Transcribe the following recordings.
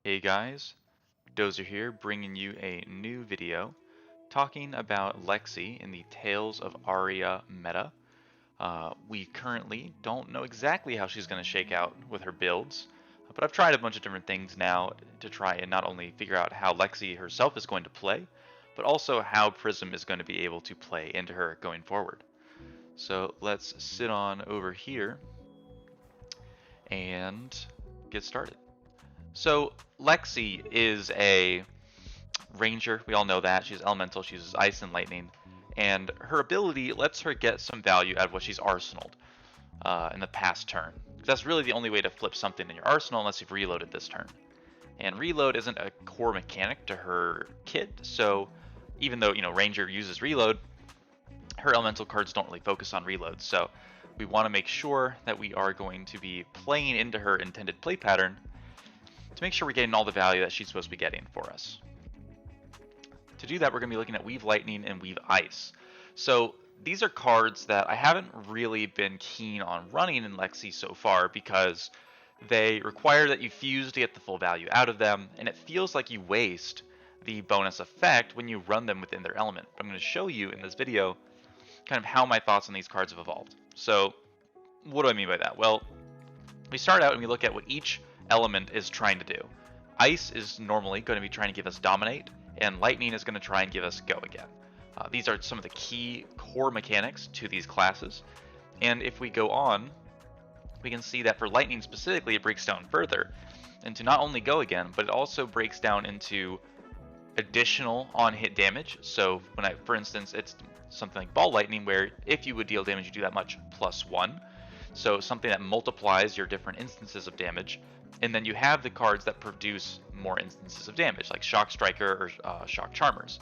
Hey guys, Dozer here bringing you a new video talking about Lexi in the Tales of Aria meta. We currently don't know exactly how she's going to shake out with her builds, but I've tried a bunch of different things now to try and not only figure out how Lexi herself is going to play, but also how Prism is going to be able to play into her going forward. So let's sit on over here and get started. So Lexi is a ranger. We all know that. She's elemental. She uses ice and lightning. And her ability lets her get some value out of what she's arsenaled in the past turn. That's really the only way to flip something in your arsenal unless you've reloaded this turn. And reload isn't a core mechanic to her kit, so even though Ranger uses reload, her elemental cards don't really focus on reload. So we want to make sure that we are going to be playing into her intended play pattern to make sure we're getting all the value that she's supposed to be getting for us. To do that, we're going to be looking at Weave Lightning and Weave Ice. So these are cards that I haven't really been keen on running in Lexi so far because they require that you fuse to get the full value out of them, and it feels like you waste the bonus effect when you run them within their element. I'm going to show you in this video kind of how my thoughts on these cards have evolved. So what do I mean by that? Well, we start out and we look at what each element is trying to do. Ice is normally going to be trying to give us Dominate, and Lightning is going to try and give us Go Again. These are some of the key core mechanics to these classes, and if we go on, we can see that for Lightning specifically, it breaks down further into not only Go Again, but it also breaks down into additional on-hit damage. So for instance, it's something like Ball Lightning, where if you would deal damage, you do that much +1. So something that multiplies your different instances of damage. And then you have the cards that produce more instances of damage, like Shock Striker or Shock Charmers,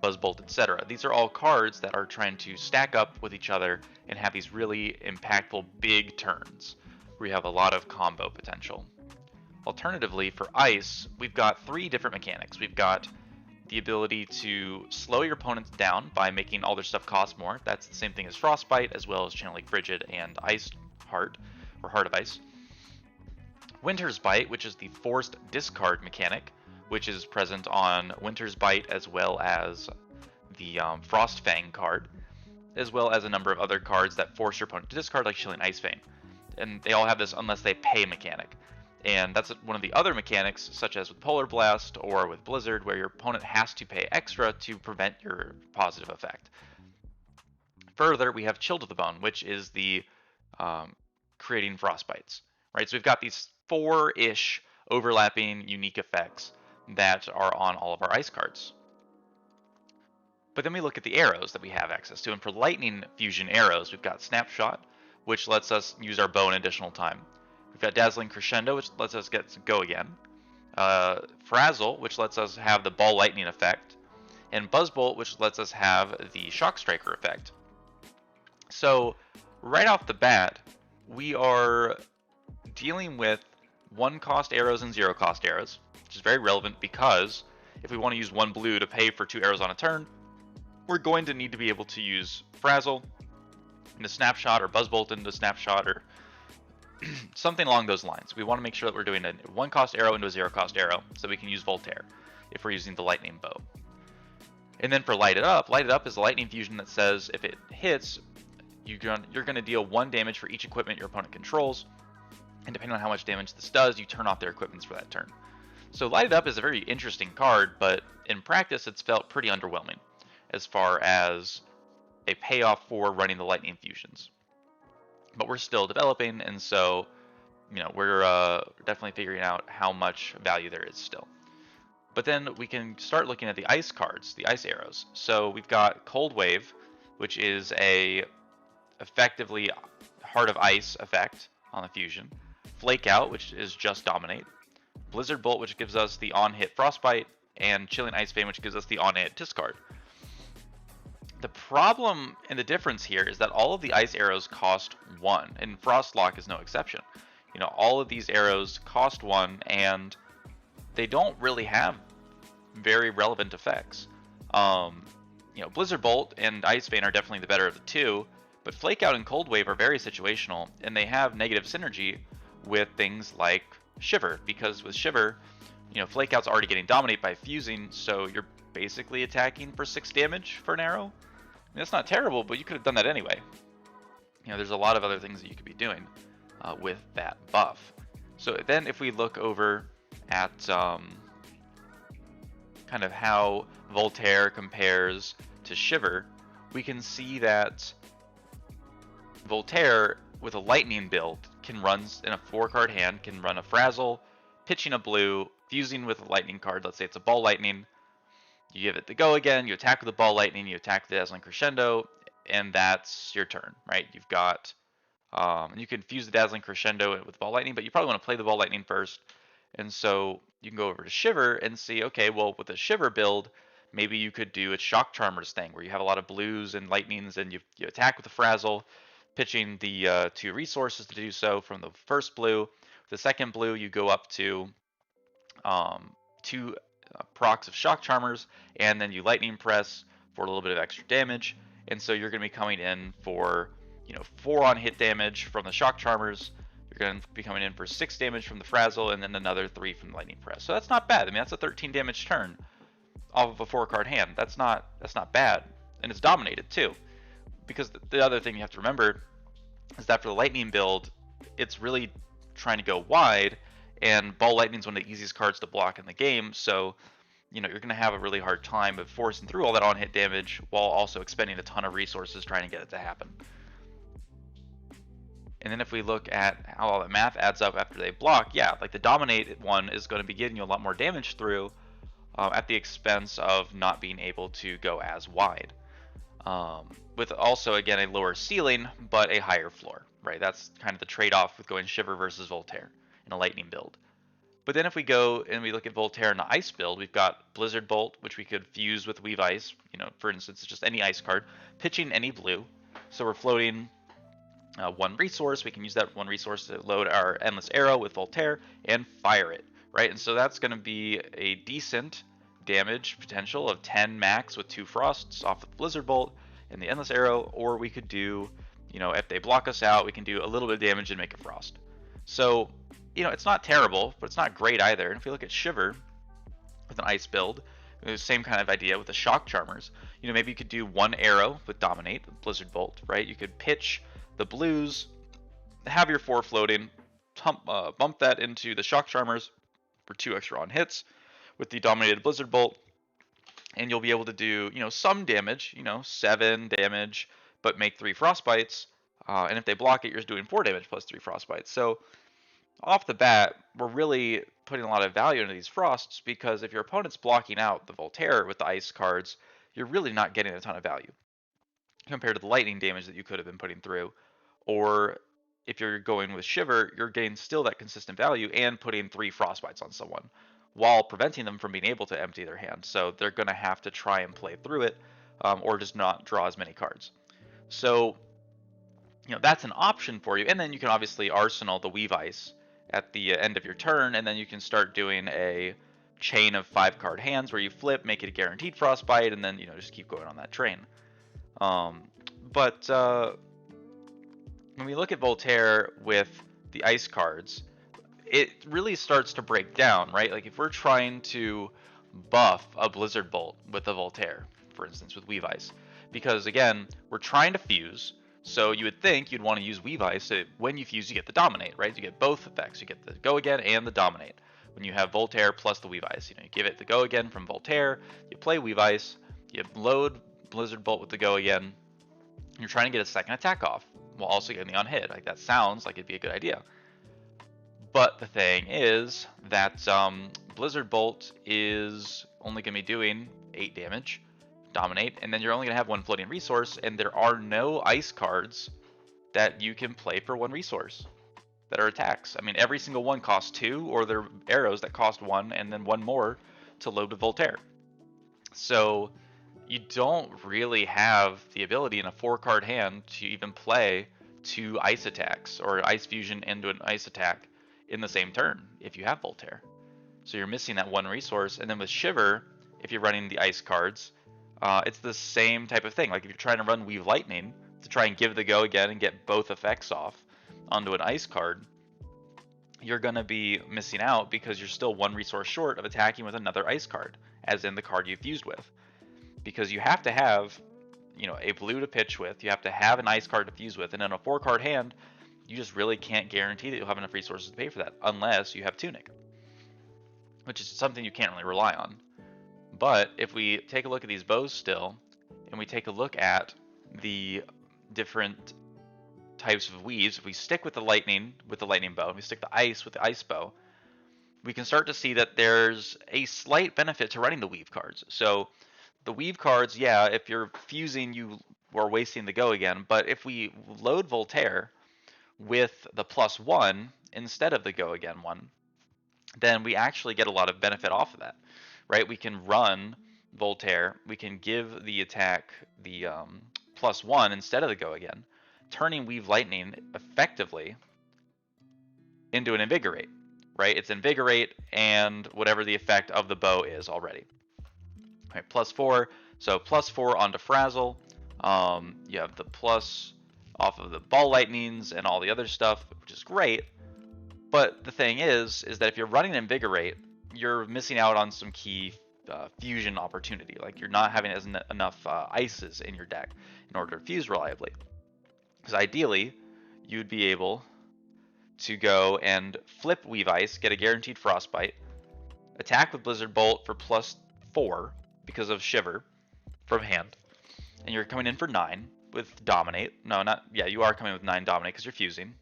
Buzzbolt, etc. These are all cards that are trying to stack up with each other and have these really impactful big turns where you have a lot of combo potential. Alternatively, for Ice, we've got 3 different mechanics. We've got the ability to slow your opponents down by making all their stuff cost more. That's the same thing as Frostbite, as well as channeling Frigid and Ice Heart, or Heart of Ice. Winter's Bite, which is the forced discard mechanic, which is present on Winter's Bite as well as the Frost Fang card, as well as a number of other cards that force your opponent to discard, like Chilling Ice Vein. And they all have this unless they pay mechanic. And that's one of the other mechanics, such as with Polar Blast or with Blizzard, where your opponent has to pay extra to prevent your positive effect. Further, we have Chill to the Bone, which is the creating Frostbites. Right, so we've got these 4-ish overlapping unique effects that are on all of our ice cards. But then we look at the arrows that we have access to, and for Lightning Fusion arrows, we've got Snapshot, which lets us use our bow an additional time. We've got Dazzling Crescendo, which lets us get Go Again. Frazzle, which lets us have the Ball Lightning effect. And Buzzbolt, which lets us have the Shock Striker effect. So, right off the bat, we are dealing with 1-cost arrows and 0-cost arrows, which is very relevant because if we want to use 1 blue to pay for 2 arrows on a turn, we're going to need to be able to use Frazzle into Snapshot or Buzzbolt into Snapshot or something along those lines. We want to make sure that we're doing a 1-cost arrow into a 0-cost arrow so we can use Voltaire if we're using the Lightning Bow. And then for Light It Up is a Lightning Fusion that says if it hits, you're going to deal 1 damage for each equipment your opponent controls. And depending on how much damage this does, you turn off their equipments for that turn. So Light It Up is a very interesting card, but in practice it's felt pretty underwhelming as far as a payoff for running the Lightning Fusions. But we're still developing, and so we're definitely figuring out how much value there is still. But then we can start looking at the ice cards, the ice arrows. So we've got Cold Wave, which is a effectively Heart of Ice effect on the fusion. Flake Out, which is just Dominate. Blizzard Bolt, which gives us the on-hit Frostbite, and Chilling Ice Vein, which gives us the on-hit Discard. The problem and the difference here is that all of the ice arrows cost 1, and Frostlock is no exception. All of these arrows cost 1, and they don't really have very relevant effects. Blizzard Bolt and Ice Vein are definitely the better of the two, but Flake Out and Cold Wave are very situational, and they have negative synergy with things like Shiver, because with Shiver, Flake Out's already getting dominated by fusing, so you're basically attacking for 6 damage for an arrow. I mean, that's not terrible, but you could have done that anyway. There's a lot of other things that you could be doing with that buff. So then if we look over at kind of how Voltaire compares to Shiver, we can see that Voltaire, with a lightning build, can run in a 4-card hand, can run a Frazzle, pitching a blue, fusing with a lightning card. Let's say it's a Ball Lightning. You give it the go again, you attack with the Ball Lightning, you attack the Dazzling Crescendo, and that's your turn, right? You've got, you can fuse the Dazzling Crescendo with Ball Lightning, but you probably want to play the Ball Lightning first. And so you can go over to Shiver and see, okay, well, with a Shiver build, maybe you could do a Shock Charmers thing where you have a lot of blues and lightnings and you attack with a Frazzle, pitching the 2 resources to do so from the first blue. The second blue, you go up to 2 procs of Shock Charmers, and then you Lightning Press for a little bit of extra damage. And so you're going to be coming in for 4 on hit damage from the Shock Charmers. You're going to be coming in for 6 damage from the Frazzle, and then another 3 from the Lightning Press. So that's not bad. I mean, that's a 13 damage turn off of a 4-card hand. That's not bad, and it's dominated too. Because the other thing you have to remember is that for the Lightning build, it's really trying to go wide, and Ball Lightning is one of the easiest cards to block in the game. So you're going to have a really hard time of forcing through all that on-hit damage while also expending a ton of resources trying to get it to happen. And then if we look at how all that math adds up after they block, yeah, like the Dominate one is going to be getting you a lot more damage through at the expense of not being able to go as wide. With also, again, a lower ceiling, but a higher floor, right? That's kind of the trade-off with going Shiver versus Voltaire in a Lightning build. But then if we go and we look at Voltaire in the Ice build, we've got Blizzard Bolt, which we could fuse with Weave Ice. For instance, just any ice card, pitching any blue. So we're floating 1 resource. We can use that 1 resource to load our Endless Arrow with Voltaire and fire it, right? And so that's going to be a decent damage potential of 10 max with 2 Frosts off of Blizzard Bolt and the Endless Arrow, or we could do, if they block us out, we can do a little bit of damage and make a Frost. So, it's not terrible, but it's not great either. And if we look at Shiver with an Ice build, the same kind of idea with the Shock Charmers. Maybe you could do 1 arrow with Dominate, Blizzard Bolt, right? You could pitch the blues, have your 4 floating, bump that into the Shock Charmers for 2 extra on hits with the Dominated Blizzard Bolt, and you'll be able to do, some damage, 7 damage, but make 3 Frostbites, and if they block it, you're just doing 4 damage plus 3 Frostbites. So off the bat, we're really putting a lot of value into these Frosts, because if your opponent's blocking out the Voltaire with the Ice cards, you're really not getting a ton of value compared to the lightning damage that you could have been putting through. Or if you're going with Shiver, you're getting still that consistent value and putting 3 Frostbites on someone while preventing them from being able to empty their hand. So they're going to have to try and play through it, or just not draw as many cards. So that's an option for you. And then you can obviously arsenal the Weave Ice at the end of your turn, and then you can start doing a chain of 5-card hands where you flip, make it a guaranteed Frostbite, and then just keep going on that train. But when we look at Voltaire with the Ice cards, it really starts to break down, right? Like if we're trying to buff a Blizzard Bolt with a Voltaire, for instance, with Weave Ice, because again, we're trying to fuse. So you would think you'd want to use Weave Ice. So when you fuse, you get the Dominate, right? You get both effects. You get the Go Again and the Dominate. When you have Voltaire plus the Weave Ice, you give it the Go Again from Voltaire, you play Weave Ice, you load Blizzard Bolt with the Go Again, and you're trying to get a second attack off while also getting the on hit. Like that sounds like it'd be a good idea. But the thing is that Blizzard Bolt is only going to be doing 8 damage, Dominate, and then you're only going to have 1 floating resource, and there are no ice cards that you can play for 1 resource that are attacks. I mean, every single one costs 2, or they're arrows that cost 1, and then 1 more to load with Voltaire. So you don't really have the ability in a 4-card hand to even play 2 ice attacks, or ice fusion into an ice attack in the same turn if you have Voltaire. So you're missing that 1 resource. And then with Shiver, if you're running the ice cards, it's the same type of thing. Like if you're trying to run Weave Lightning to try and give the Go Again and get both effects off onto an ice card, you're going to be missing out because you're still one resource short of attacking with another ice card, as in the card you fused with. Because you have to have, a blue to pitch with, you have to have an ice card to fuse with, and in a 4-card hand, you just really can't guarantee that you'll have enough resources to pay for that, unless you have Tunic, which is something you can't really rely on. But if we take a look at these bows still, and we take a look at the different types of weaves, if we stick with the lightning bow, and we stick the ice with the ice bow, we can start to see that there's a slight benefit to running the weave cards. So the weave cards, yeah, if you're fusing, you are wasting the go again. But if we load Voltaire with the +1 instead of the go again one, then we actually get a lot of benefit off of that, right? We can run Voltaire, we can give the attack the +1 instead of the go again, turning Weave Lightning effectively into an Invigorate, right? It's Invigorate and whatever the effect of the bow is already. Right, +4, so +4 onto Frazzle. You have the plus off of the Ball Lightnings and all the other stuff, which is great. But the thing is that if you're running Invigorate, you're missing out on some key fusion opportunity. Like you're not having enough ices in your deck in order to fuse reliably. Because ideally, you'd be able to go and flip Weave Ice, get a guaranteed Frostbite, attack with Blizzard Bolt for +4 because of Shiver from hand, and you're coming in for 9 with Dominate. You are coming with 9 Dominate because you're fusing.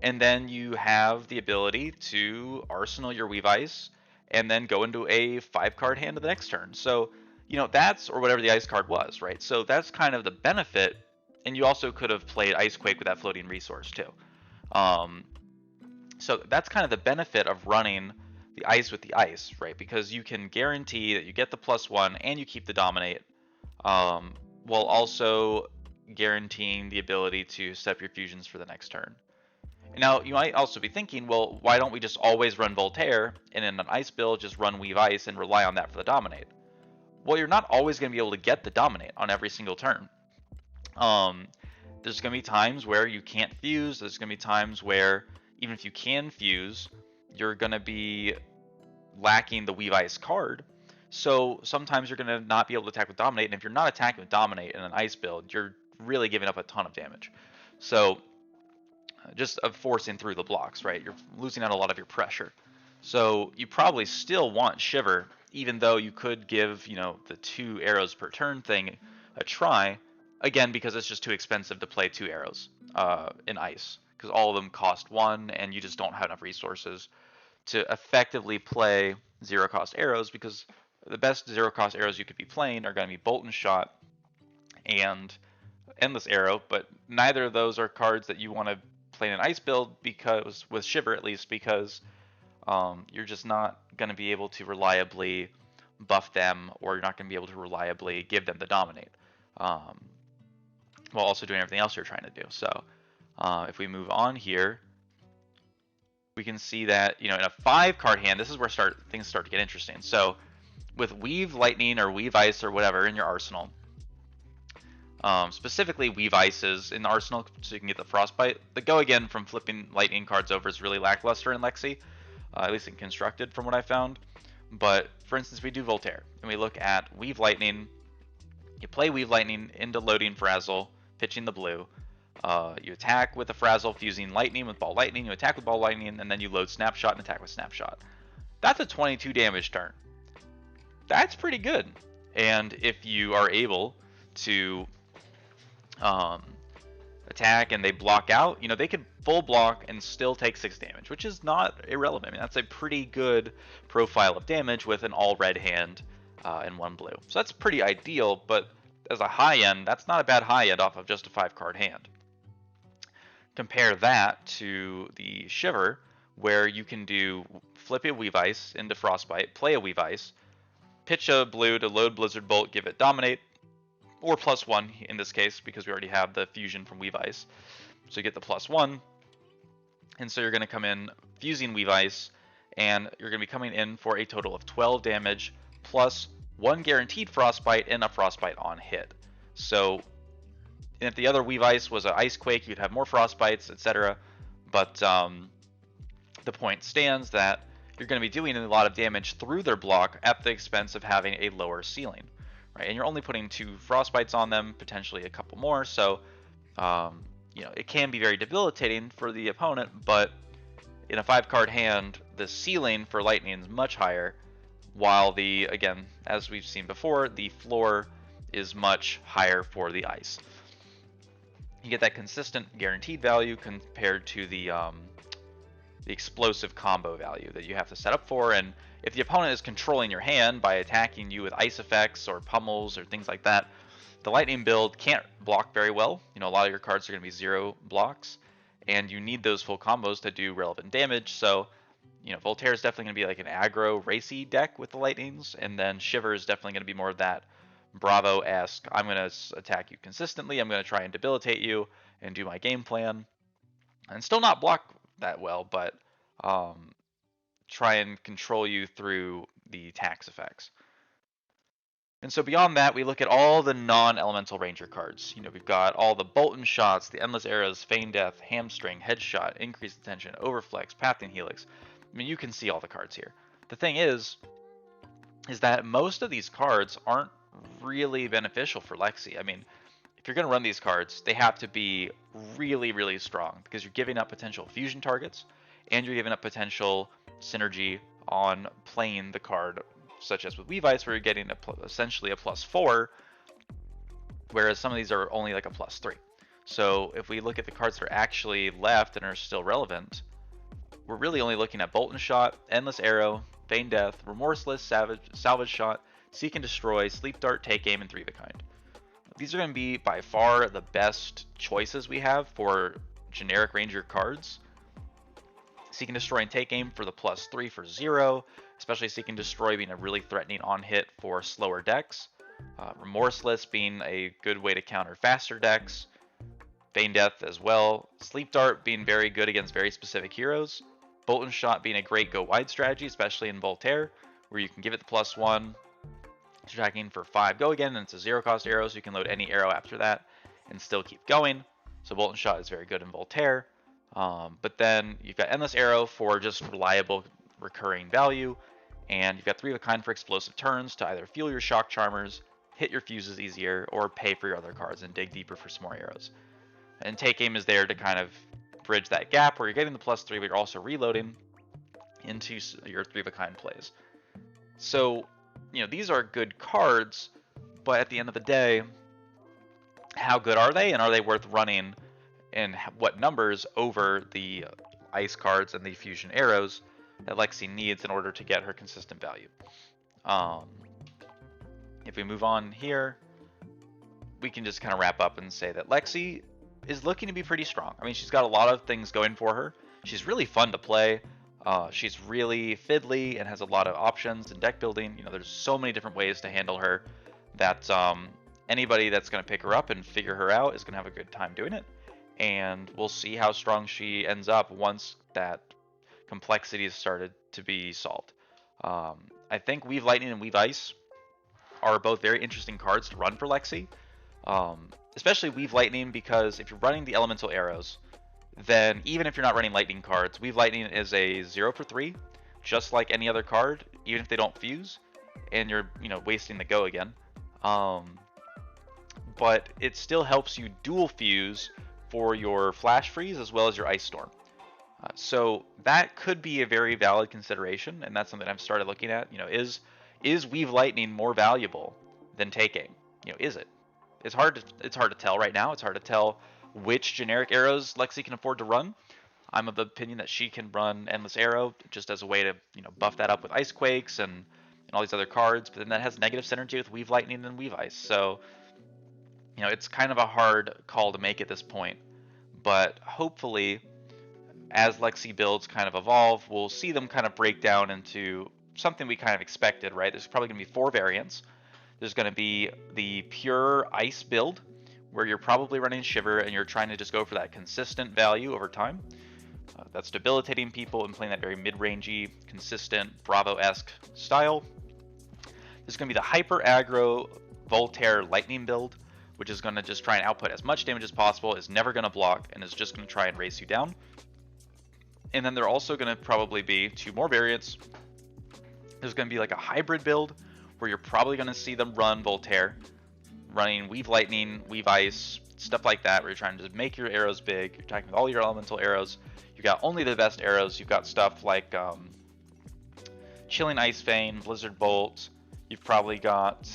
And then you have the ability to arsenal your Weave Ice and then go into a 5-card hand of the next turn. So, that's, or whatever the ice card was, right? So that's kind of the benefit. And you also could have played Ice Quake with that floating resource too. So that's kind of the benefit of running the ice with the ice, right? Because you can guarantee that you get the +1 and you keep the Dominate, while also guaranteeing the ability to set up your fusions for the next turn. Now, you might also be thinking, well, why don't we just always run Voltaire, and in an ice build, just run Weave Ice and rely on that for the Dominate? Well, you're not always going to be able to get the Dominate on every single turn. There's going to be times where you can't fuse. There's going to be times where, even if you can fuse, you're going to be lacking the Weave Ice card. So sometimes you're going to not be able to attack with Dominate, and if you're not attacking with Dominate in an ice build, you're really giving up a ton of damage. So just of forcing through the blocks, right? You're losing out a lot of your pressure. So you probably still want Shiver, even though you could give, the 2 arrows per turn thing a try, again, because it's just too expensive to play 2 arrows in ice, because all of them cost 1, and you just don't have enough resources to effectively play 0-cost arrows, because the best 0-cost arrows you could be playing are going to be Bolt and Shot and Endless Arrow, but neither of those are cards that you want to play in an ice build, because with Shiver at least, because you're just not going to be able to reliably buff them, or you're not going to be able to reliably give them the Dominate, while also doing everything else you're trying to do. So if we move on here, we can see that, in a 5-card hand, this is where things start to get interesting. So with Weave Lightning or Weave Ice or whatever in your arsenal, specifically Weave Ices in the arsenal so you can get the Frostbite. The go again from flipping lightning cards over is really lackluster in Lexi, at least in constructed from what I found. But for instance, we do Voltaire and we look at Weave Lightning. You play Weave Lightning into loading Frazzle, pitching the blue. You attack with the Frazzle, fusing Lightning with Ball Lightning. You attack with Ball Lightning, and then you load Snapshot and attack with Snapshot. That's a 22 damage turn. That's pretty good. And if you are able to attack and they block out, they could full block and still take 6 damage, which is not irrelevant. I mean, that's a pretty good profile of damage with an all red hand and 1 blue. So that's pretty ideal, but as a high end, that's not a bad high end off of just a 5-card hand. Compare that to the Shiver, where you can do flip a Weave Ice into Frostbite, play a Weave Ice, pitch a blue to load Blizzard Bolt, give it Dominate, or +1 in this case, because we already have the fusion from Weave Ice. So you get the +1, and so you're going to come in fusing Weave Ice, and you're going to be coming in for a total of 12 damage, plus 1 guaranteed Frostbite and a Frostbite on hit. So if the other Weave Ice was an Ice Quake, you'd have more Frostbites, etc. But the point stands that you're going to be doing a lot of damage through their block at the expense of having a lower ceiling, right? And you're only putting 2 frostbites on them, potentially a couple more, so it can be very debilitating for the opponent, but in a 5-card hand, the ceiling for lightning is much higher, while again, as we've seen before, the floor is much higher for the ice. You get that consistent guaranteed value compared to the explosive combo value that you have to set up for. And if the opponent is controlling your hand by attacking you with ice effects or pummels or things like that, the lightning build can't block very well. A lot of your cards are going to be 0 blocks, and you need those full combos to do relevant damage. So Voltaire is definitely going to be like an aggro racy deck with the lightnings, and then Shiver is definitely going to be more of that Bravo-esque, I'm going to attack you consistently, I'm going to try and debilitate you and do my game plan, and still not block that well, but try and control you through the tax effects. And so beyond that, we look at all the non-elemental ranger cards. We've got all the Bolton shots, the Endless Arrows, Feign Death, Hamstring, Headshot, Increased Attention, Overflex, Pathing Helix. I mean, you can see all the cards here. The thing is that most of these cards aren't really beneficial for Lexi. I mean, if you're going to run these cards, they have to be really, really strong, because you're giving up potential fusion targets, and you're giving up potential synergy on playing the card, such as with Weave Ice, where you're getting essentially a +4, whereas some of these are only like a +3. So if we look at the cards that are actually left and are still relevant, we're really only looking at Bolton Shot, Endless Arrow, Feign Death, Remorseless, Salvage Shot, Seek and Destroy, Sleep Dart, Take Aim, and 3 of a kind. These are going to be by far the best choices we have for generic ranger cards. Seek and Destroy and Take Aim for the +3 for 0, especially Seek and Destroy being a really threatening on hit for slower decks. Remorseless being a good way to counter faster decks. Feign Death as well. Sleep Dart being very good against very specific heroes. Bolton Shot being a great go wide strategy, especially in Voltaire, where you can give it the +1. Tracking for 5 go again, and it's a 0-cost arrow, so you can load any arrow after that and still keep going. So Bolton Shot is very good in Voltaire. But then you've got Endless Arrow for just reliable recurring value, and you've got 3 of a kind for explosive turns to either fuel your shock charmers, hit your fuses easier, or pay for your other cards and dig deeper for some more arrows. And Take Aim is there to kind of bridge that gap where you're getting the +3, but you're also reloading into your 3 of a kind plays. So these are good cards, but at the end of the day, how good are they, and are they worth running in what numbers over the ice cards and the fusion arrows that Lexi needs in order to get her consistent value? If we move on here, we can just kind of wrap up and say that Lexi is looking to be pretty strong. I mean, she's got a lot of things going for her. She's really fun to play. She's really fiddly and has a lot of options in deck building. There's so many different ways to handle her that anybody that's going to pick her up and figure her out is going to have a good time doing it. And we'll see how strong she ends up once that complexity has started to be solved. I think Weave Lightning and Weave Ice are both very interesting cards to run for Lexi. Especially Weave Lightning, because if you're running the elemental arrows, then even if you're not running lightning cards, Weave Lightning is a 0 for 3, just like any other card, even if they don't fuse, and you're wasting the go again. But it still helps you dual fuse for your Flash Freeze as well as your Ice Storm. So that could be a very valid consideration, and that's something I've started looking at. Is Weave Lightning more valuable than Take Aim? Is it? It's hard to tell right now. It's hard to tell which generic arrows Lexi can afford to run. I'm of the opinion that she can run Endless Arrow just as a way to buff that up with Ice Quakes and all these other cards, but then that has negative synergy with Weave Lightning and Weave Ice. So it's kind of a hard call to make at this point, but hopefully as Lexi builds kind of evolve, we'll see them kind of break down into something we kind of expected, right? There's probably going to be 4 variants. There's going to be the pure ice build, where you're probably running Shiver and you're trying to just go for that consistent value over time. That's debilitating people and playing that very mid-rangey, consistent, Bravo-esque style. There's going to be the hyper aggro Voltaire Lightning build, which is going to just try and output as much damage as possible, is never going to block, and is just going to try and race you down. And then there are also going to probably be 2 more variants. There's going to be like a hybrid build where you're probably going to see them run Voltaire, running Weave Lightning, Weave Ice, stuff like that, where you're trying to make your arrows big. You're attacking with all your elemental arrows. You got only the best arrows. You've got stuff like Chilling Ice Vein, Blizzard Bolt. You've probably got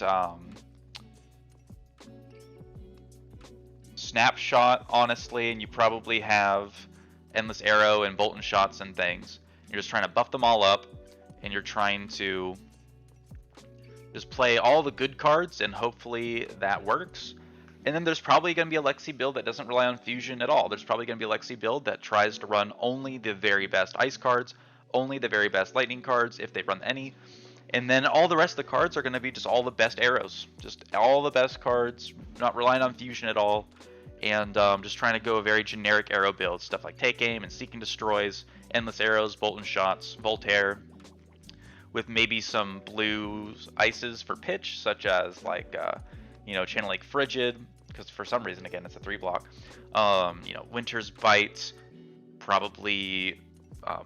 Snapshot, honestly, and you probably have Endless Arrow and Bolt and Shots and things. You're just trying to buff them all up, and you're trying to just play all the good cards, and hopefully that works. And then there's probably going to be a Lexi build that doesn't rely on fusion at all. There's probably going to be a Lexi build that tries to run only the very best ice cards, only the very best lightning cards, if they run any. And then all the rest of the cards are going to be just all the best arrows. Just all the best cards, not relying on fusion at all. And just trying to go a very generic arrow build. Stuff like Take Aim and Seek and Destroys, Endless Arrows, Bolt and Shots, Voltaire, with maybe some blue ices for pitch, such as like, Channel Lake Frigid, because for some reason, again, it's a 3-block. Winter's Bite, probably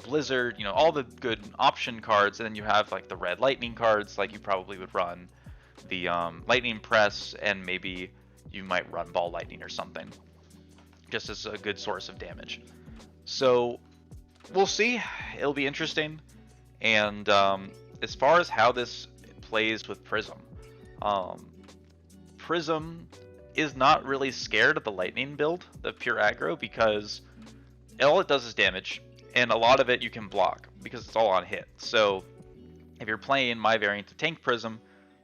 Blizzard, all the good option cards. And then you have like the red lightning cards, like you probably would run the Lightning Press, and maybe you might run Ball Lightning or something, just as a good source of damage. So we'll see. It'll be interesting. And as far as how this plays with Prism, Prism is not really scared of the Lightning build, the pure aggro, because all it does is damage, and a lot of it you can block because it's all on hit. So if you're playing my variant of Tank Prism,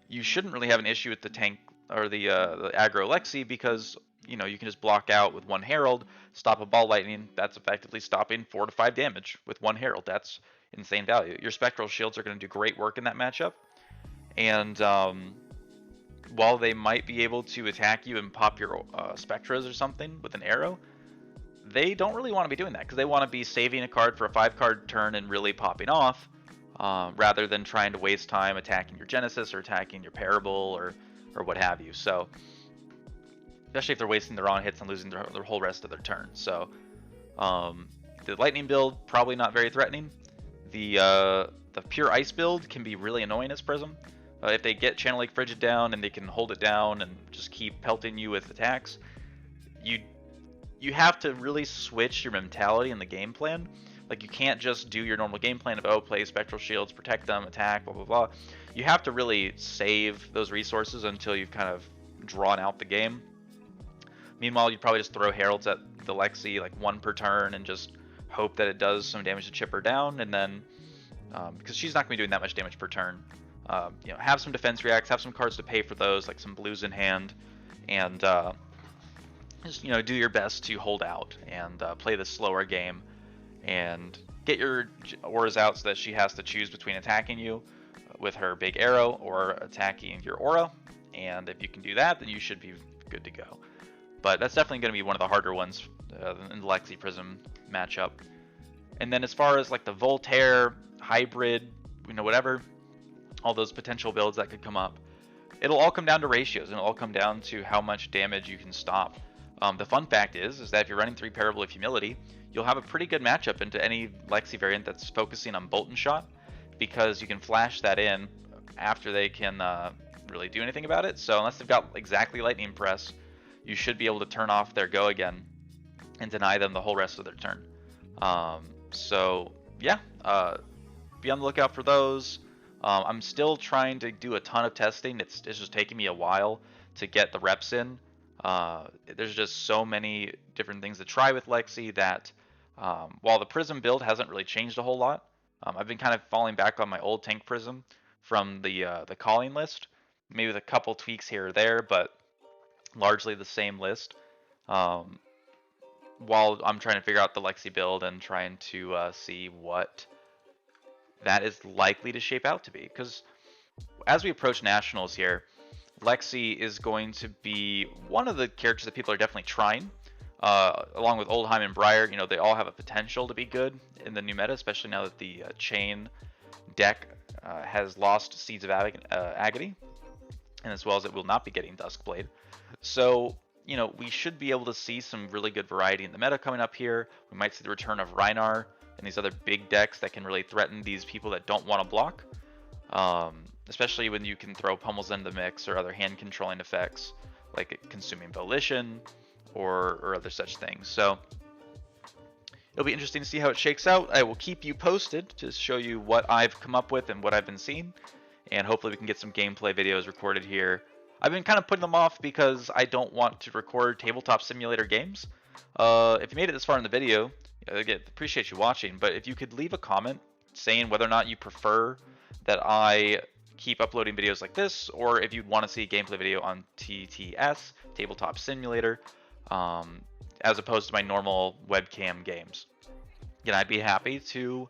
you shouldn't really have an issue with the tank or the aggro Lexi, because you can just block out with 1 Herald, stop a Ball Lightning. That's effectively stopping 4 to 5 damage with 1 Herald. That's insane value. Your Spectral Shields are going to do great work in that matchup, and while they might be able to attack you and pop your Spectras or something with an arrow, they don't really want to be doing that, because they want to be saving a card for a 5-card turn and really popping off, rather than trying to waste time attacking your Genesis or attacking your Parable or what have you. So especially if they're wasting their own hits and losing their whole rest of their turn. So the Lightning build, probably not very threatening. The pure Ice build can be really annoying as Prism. If they get Channel Lake Frigid down and they can hold it down and just keep pelting you with attacks, you have to really switch your mentality in the game plan. Like, you can't just do your normal game plan of, play Spectral Shields, protect them, attack, blah, blah, blah. You have to really save those resources until you've kind of drawn out the game. Meanwhile, you'd probably just throw Heralds at the Lexi, like 1 per turn, and just hope that it does some damage to chip her down. And then, because she's not going to be doing that much damage per turn, have some defense reacts, have some cards to pay for those, like some blues in hand, and just do your best to hold out and play the slower game, and get your auras out so that she has to choose between attacking you with her big arrow or attacking your aura. And if you can do that, then you should be good to go. But that's definitely going to be one of the harder ones in the Lexi Prism matchup. And then as far as like the Voltaire hybrid, whatever, all those potential builds that could come up, it'll all come down to ratios, and it'll all come down to how much damage you can stop. The fun fact is that if you're running 3 Parable of Humility, you'll have a pretty good matchup into any Lexi variant that's focusing on Bolt and Shot, because you can flash that in after they can really do anything about it. So unless they've got exactly Lightning Press, you should be able to turn off their go again and deny them the whole rest of their turn. So yeah, be on the lookout for those. I'm still trying to do a ton of testing. It's just taking me a while to get the reps in. There's just so many different things to try with Lexi that while the Prism build hasn't really changed a whole lot, I've been kind of falling back on my old Tank Prism from the calling list, maybe with a couple tweaks here or there, but largely the same list. While I'm trying to figure out the Lexi build and trying to see what that is likely to shape out to be, because as we approach Nationals here, Lexi is going to be one of the characters that people are definitely trying, along with Oldheim and Briar. They all have a potential to be good in the new meta, especially now that the Chain deck has lost Seeds of Agony, and as well as it will not be getting Duskblade. So, we should be able to see some really good variety in the meta coming up here. We might see the return of Rhinar and these other big decks that can really threaten these people that don't want to block. Especially when you can throw pummels into the mix or other hand controlling effects like consuming volition or other such things. So it'll be interesting to see how it shakes out. I will keep you posted to show you what I've come up with and what I've been seeing, and hopefully we can get some gameplay videos recorded here. I've been kind of putting them off because I don't want to record tabletop simulator games. If you made it this far in the video, again, appreciate you watching, but if you could leave a comment saying whether or not you prefer that I keep uploading videos like this, or if you'd want to see a gameplay video on TTS, Tabletop Simulator, as opposed to my normal webcam games. Again, I'd be happy to,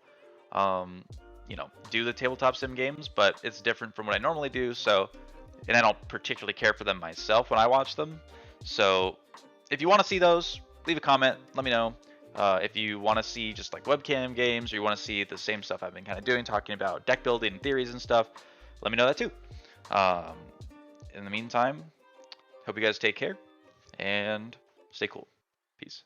do the tabletop sim games, but it's different from what I normally do. So, and I don't particularly care for them myself when I watch them. So, if you want to see those, leave a comment. Let me know. If you want to see just like webcam games, or you want to see the same stuff I've been kind of doing, talking about deck building and theories and stuff, let me know that too. In the meantime, hope you guys take care and stay cool. Peace.